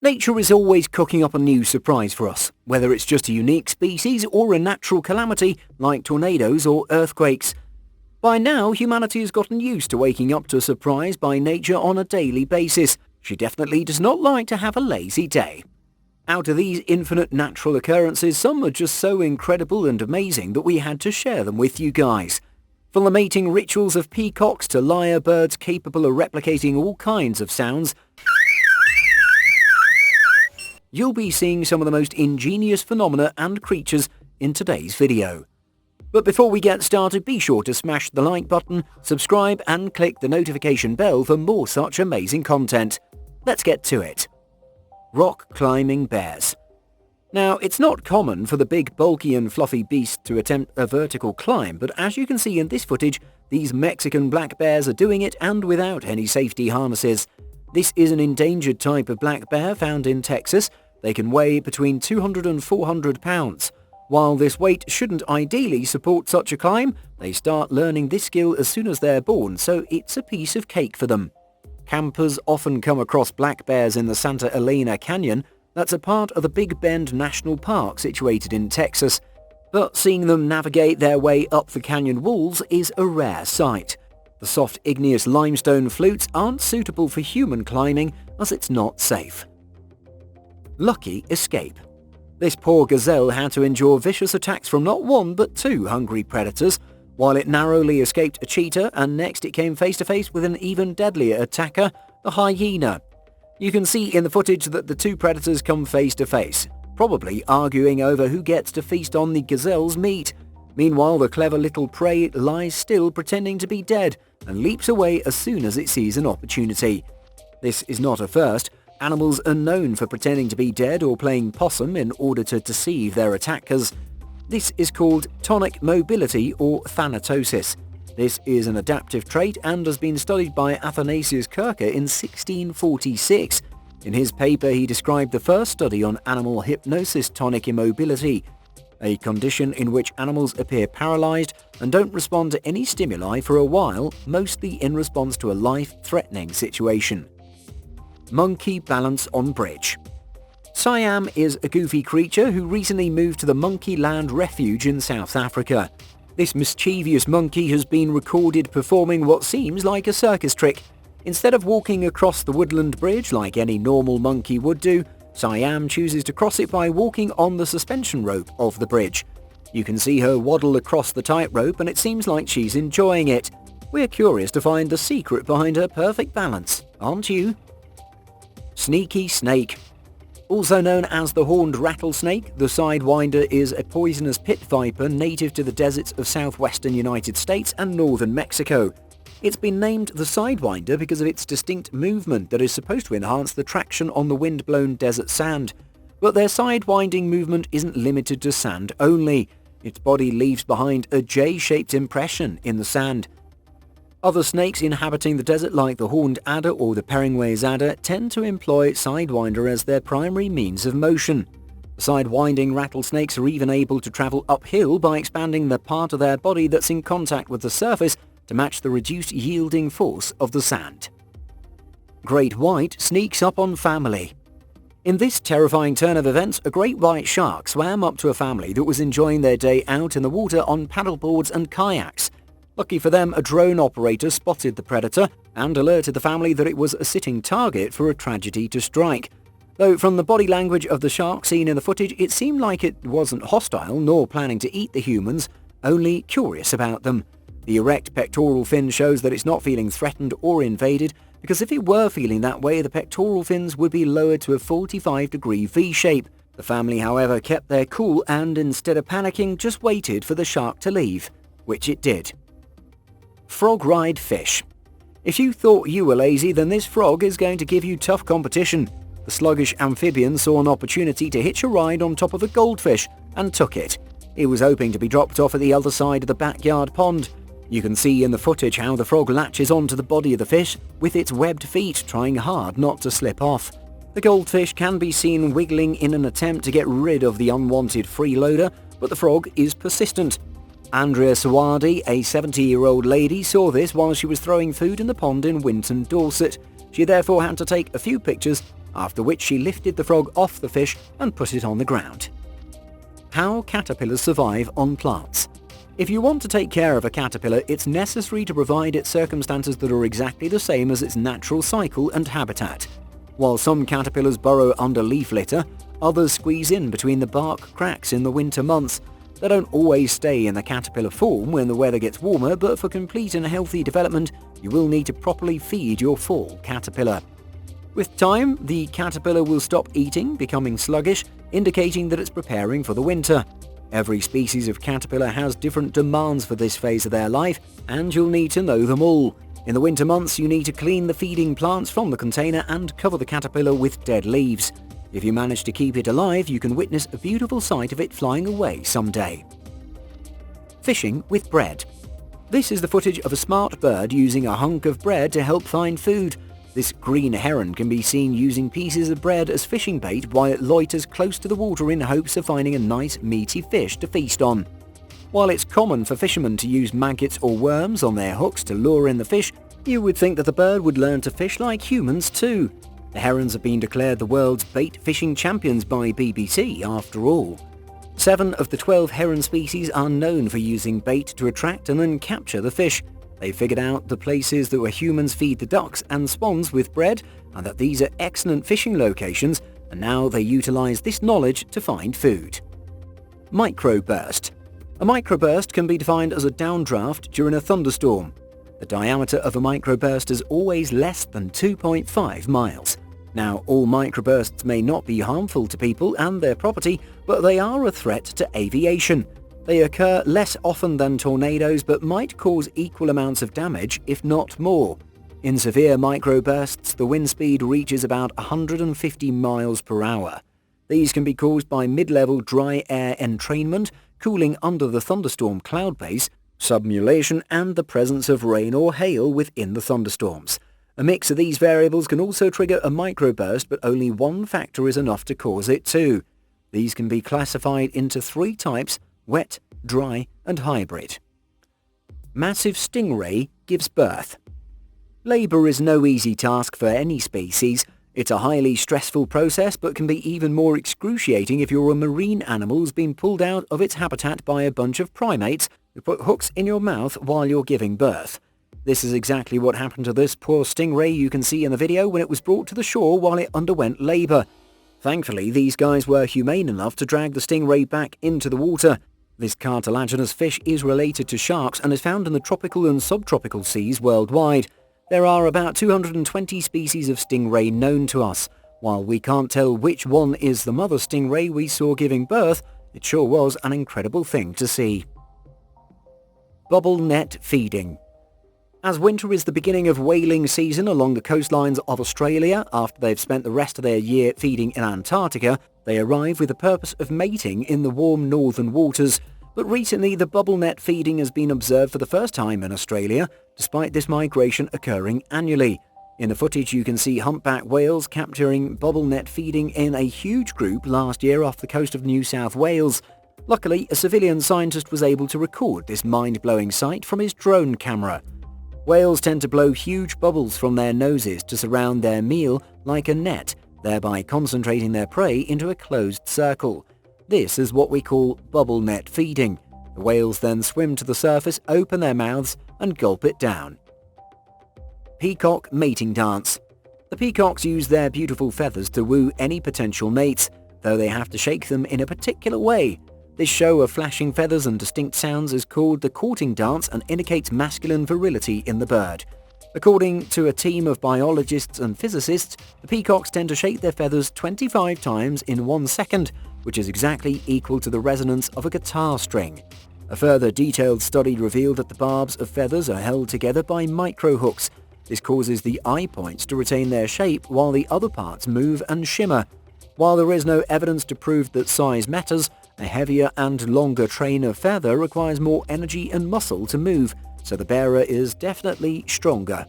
Nature is always cooking up a new surprise for us, whether it's just a unique species or a natural calamity like tornadoes or earthquakes. By now, humanity has gotten used to waking up to a surprise by nature on a daily basis. She definitely does not like to have a lazy day. Out of these infinite natural occurrences, some are just so incredible and amazing that we had to share them with you guys. From the mating rituals of peacocks to lyrebirds capable of replicating all kinds of sounds, you'll be seeing some of the most ingenious phenomena and creatures in today's video. But before we get started, be sure to smash the like button, subscribe and click the notification bell for more such amazing content. Let's get to it. Rock climbing bears. Now, it's not common for the big, bulky and fluffy beast to attempt a vertical climb, but as you can see in this footage, these Mexican black bears are doing it and without any safety harnesses. This is an endangered type of black bear found in Texas. They can weigh between 200 and 400 pounds. While this weight shouldn't ideally support such a climb, they start learning this skill as soon as they're born, so it's a piece of cake for them. Campers often come across black bears in the Santa Elena Canyon. That's a part of the Big Bend National Park situated in Texas. But seeing them navigate their way up the canyon walls is a rare sight. The soft igneous limestone flutes aren't suitable for human climbing as it's not safe. Lucky escape. This poor gazelle had to endure vicious attacks from not one but two hungry predators, while it narrowly escaped a cheetah, and next it came face to face with an even deadlier attacker, the hyena. You can see in the footage that the two predators come face to face, probably arguing over who gets to feast on the gazelle's meat. Meanwhile, the clever little prey lies still pretending to be dead and leaps away as soon as it sees an opportunity. This is not a first. Animals are known for pretending to be dead or playing possum in order to deceive their attackers. This is called tonic mobility or thanatosis. This is an adaptive trait and has been studied by Athanasius Kircher in 1646. In his paper, he described the first study on animal hypnosis tonic immobility, a condition in which animals appear paralyzed and don't respond to any stimuli for a while, mostly in response to a life-threatening situation. Monkey balance on bridge. Siam is a goofy creature who recently moved to the Monkey Land Refuge in South Africa. This mischievous monkey has been recorded performing what seems like a circus trick. Instead of walking across the woodland bridge like any normal monkey would do, Siam chooses to cross it by walking on the suspension rope of the bridge. You can see her waddle across the tightrope and it seems like she's enjoying it. We're curious to find the secret behind her perfect balance, aren't you? Sneaky snake. Also known as the horned rattlesnake, the sidewinder is a poisonous pit viper native to the deserts of southwestern United States and northern Mexico. It's been named the sidewinder because of its distinct movement that is supposed to enhance the traction on the wind-blown desert sand. But their sidewinding movement isn't limited to sand only. Its body leaves behind a J-shaped impression in the sand. Other snakes inhabiting the desert like the horned adder or the Perringway's adder tend to employ sidewinder as their primary means of motion. Sidewinding rattlesnakes are even able to travel uphill by expanding the part of their body that's in contact with the surface to match the reduced yielding force of the sand. Great white sneaks up on family. In this terrifying turn of events, a great white shark swam up to a family that was enjoying their day out in the water on paddleboards and kayaks. Lucky for them, a drone operator spotted the predator and alerted the family that it was a sitting target for a tragedy to strike. Though from the body language of the shark seen in the footage, it seemed like it wasn't hostile nor planning to eat the humans, only curious about them. The erect pectoral fin shows that it's not feeling threatened or invaded, because if it were feeling that way, the pectoral fins would be lowered to a 45-degree V-shape. The family, however, kept their cool and, instead of panicking, just waited for the shark to leave, which it did. Frog ride fish. If you thought you were lazy, then this frog is going to give you tough competition. The sluggish amphibian saw an opportunity to hitch a ride on top of a goldfish and took it. He was hoping to be dropped off at the other side of the backyard pond. You can see in the footage how the frog latches onto the body of the fish with its webbed feet, trying hard not to slip off. The goldfish can be seen wiggling in an attempt to get rid of the unwanted freeloader, but the frog is persistent. Andrea Sawadi, a 70-year-old lady, saw this while she was throwing food in the pond in Winton, Dorset. She therefore had to take a few pictures after which she lifted the frog off the fish and put it on the ground. How caterpillars survive on plants. If you want to take care of a caterpillar, it's necessary to provide it circumstances that are exactly the same as its natural cycle and habitat. While some caterpillars burrow under leaf litter, others squeeze in between the bark cracks in the winter months. They don't always stay in the caterpillar form when the weather gets warmer, but for complete and healthy development, you will need to properly feed your fall caterpillar. With time, the caterpillar will stop eating, becoming sluggish, indicating that it's preparing for the winter. Every species of caterpillar has different demands for this phase of their life, and you'll need to know them all. In the winter months, you need to clean the feeding plants from the container and cover the caterpillar with dead leaves. If you manage to keep it alive, you can witness a beautiful sight of it flying away someday. Fishing with bread. This is the footage of a smart bird using a hunk of bread to help find food. This green heron can be seen using pieces of bread as fishing bait while it loiters close to the water in hopes of finding a nice meaty fish to feast on. While it's common for fishermen to use maggots or worms on their hooks to lure in the fish, you would think that the bird would learn to fish like humans too. The herons have been declared the world's bait fishing champions by BBC after all. 7 of the 12 heron species are known for using bait to attract and then capture the fish. They figured out the places that where humans feed the ducks and swans with bread, and that these are excellent fishing locations, and now they utilize this knowledge to find food. Microburst. A microburst can be defined as a downdraft during a thunderstorm. The diameter of a microburst is always less than 2.5 miles. Now, all microbursts may not be harmful to people and their property, but they are a threat to aviation. They occur less often than tornadoes, but might cause equal amounts of damage, if not more. In severe microbursts, the wind speed reaches about 150 miles per hour. These can be caused by mid-level dry air entrainment, cooling under the thunderstorm cloud base, submulation, and the presence of rain or hail within the thunderstorms. A mix of these variables can also trigger a microburst, but only one factor is enough to cause it too. These can be classified into 3 types: wet, dry, and hybrid. Massive stingray gives birth. Labour is no easy task for any species. It's a highly stressful process, but can be even more excruciating if you're a marine animal who's been pulled out of its habitat by a bunch of primates who put hooks in your mouth while you're giving birth. This is exactly what happened to this poor stingray you can see in the video when it was brought to the shore while it underwent labour. Thankfully, these guys were humane enough to drag the stingray back into the water. This cartilaginous fish is related to sharks and is found in the tropical and subtropical seas worldwide. There are about 220 species of stingray known to us. While we can't tell which one is the mother stingray we saw giving birth, it sure was an incredible thing to see. Bubble net feeding. As winter is the beginning of whaling season along the coastlines of Australia, after they've spent the rest of their year feeding in Antarctica, they arrive with the purpose of mating in the warm northern waters. But recently, the bubble net feeding has been observed for the first time in Australia, despite this migration occurring annually. In the footage, you can see humpback whales capturing bubble net feeding in a huge group last year off the coast of New South Wales. Luckily, a civilian scientist was able to record this mind-blowing sight from his drone camera. Whales tend to blow huge bubbles from their noses to surround their meal like a net, thereby concentrating their prey into a closed circle. This is what we call bubble net feeding. The whales then swim to the surface, open their mouths, and gulp it down. Peacock mating dance. The peacocks use their beautiful feathers to woo any potential mates, though they have to shake them in a particular way. This show of flashing feathers and distinct sounds is called the courting dance and indicates masculine virility in the bird. According to a team of biologists and physicists, the peacocks tend to shake their feathers 25 times in 1 second, which is exactly equal to the resonance of a guitar string. A further detailed study revealed that the barbs of feathers are held together by microhooks. This causes the eye points to retain their shape while the other parts move and shimmer. While there is no evidence to prove that size matters, a heavier and longer train of feather requires more energy and muscle to move, so the bearer is definitely stronger.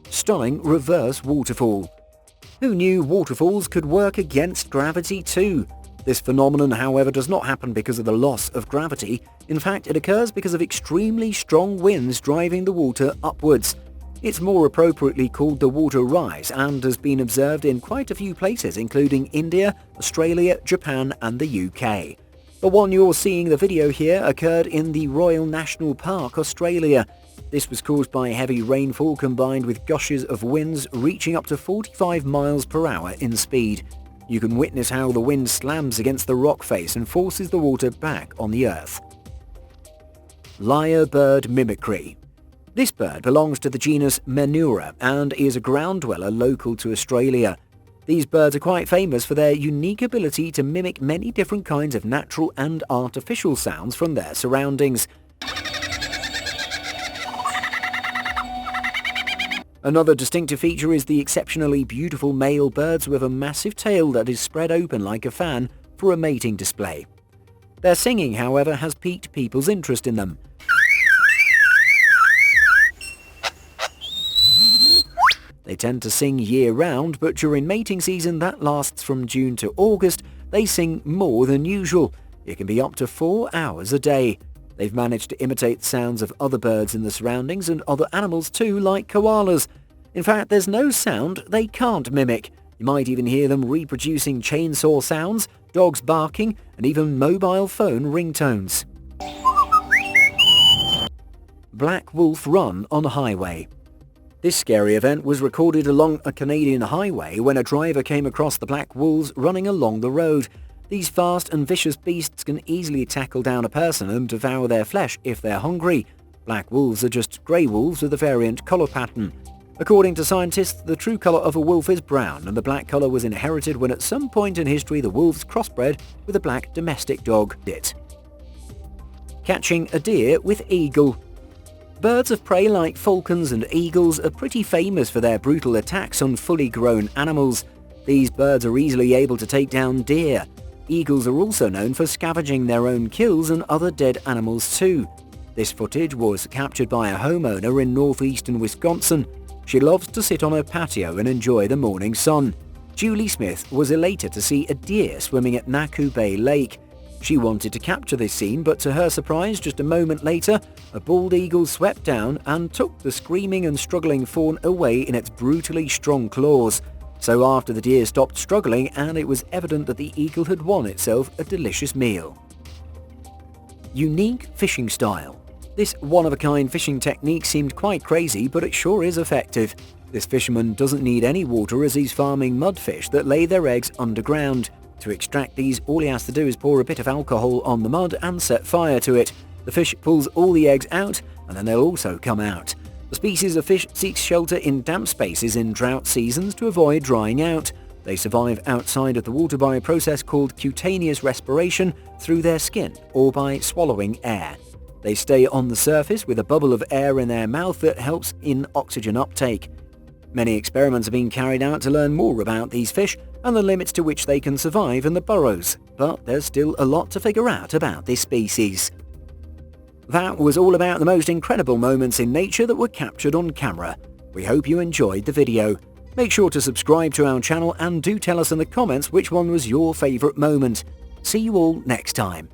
Stunning reverse waterfall. Who knew waterfalls could work against gravity too? This phenomenon, however, does not happen because of the loss of gravity. In fact, it occurs because of extremely strong winds driving the water upwards. It's more appropriately called the water rise and has been observed in quite a few places including India, Australia, Japan and the UK. The one you're seeing the video here occurred in the Royal National Park, Australia. This was caused by heavy rainfall combined with gushes of winds reaching up to 45 miles per hour in speed. You can witness how the wind slams against the rock face and forces the water back on the earth. Lyrebird mimicry. This bird belongs to the genus Menura and is a ground dweller local to Australia. These birds are quite famous for their unique ability to mimic many different kinds of natural and artificial sounds from their surroundings. Another distinctive feature is the exceptionally beautiful male birds with a massive tail that is spread open like a fan for a mating display. Their singing, however, has piqued people's interest in them. They tend to sing year-round, but during mating season that lasts from June to August, they sing more than usual. It can be up to 4 hours a day. They've managed to imitate the sounds of other birds in the surroundings and other animals too, like koalas. In fact, there's no sound they can't mimic. You might even hear them reproducing chainsaw sounds, dogs barking, and even mobile phone ringtones. Black Wolf Run on Highway. This scary event was recorded along a Canadian highway when a driver came across the black wolves running along the road. These fast and vicious beasts can easily tackle down a person and devour their flesh if they're hungry. Black wolves are just grey wolves with a variant colour pattern. According to scientists, the true colour of a wolf is brown, and the black colour was inherited when at some point in history the wolves crossbred with a black domestic dog. Catching a deer with eagle. Birds of prey like falcons and eagles are pretty famous for their brutal attacks on fully grown animals. These birds are easily able to take down deer. Eagles are also known for scavenging their own kills and other dead animals too. This footage was captured by a homeowner in northeastern Wisconsin. She loves to sit on her patio and enjoy the morning sun. Julie Smith was elated to see a deer swimming at Naku Bay Lake. She wanted to capture this scene, but to her surprise, just a moment later, a bald eagle swept down and took the screaming and struggling fawn away in its brutally strong claws. So after the deer stopped struggling, and it was evident that the eagle had won itself a delicious meal. Unique fishing style. This one-of-a-kind fishing technique seemed quite crazy, but it sure is effective. This fisherman doesn't need any water as he's farming mudfish that lay their eggs underground. To extract these, all he has to do is pour a bit of alcohol on the mud and set fire to it. The fish pulls all the eggs out, and then they'll also come out. The species of fish seeks shelter in damp spaces in drought seasons to avoid drying out. They survive outside of the water by a process called cutaneous respiration through their skin or by swallowing air. They stay on the surface with a bubble of air in their mouth that helps in oxygen uptake. Many experiments have been carried out to learn more about these fish and the limits to which they can survive in the burrows, but there's still a lot to figure out about this species. That was all about the most incredible moments in nature that were captured on camera. We hope you enjoyed the video. Make sure to subscribe to our channel and do tell us in the comments which one was your favourite moment. See you all next time.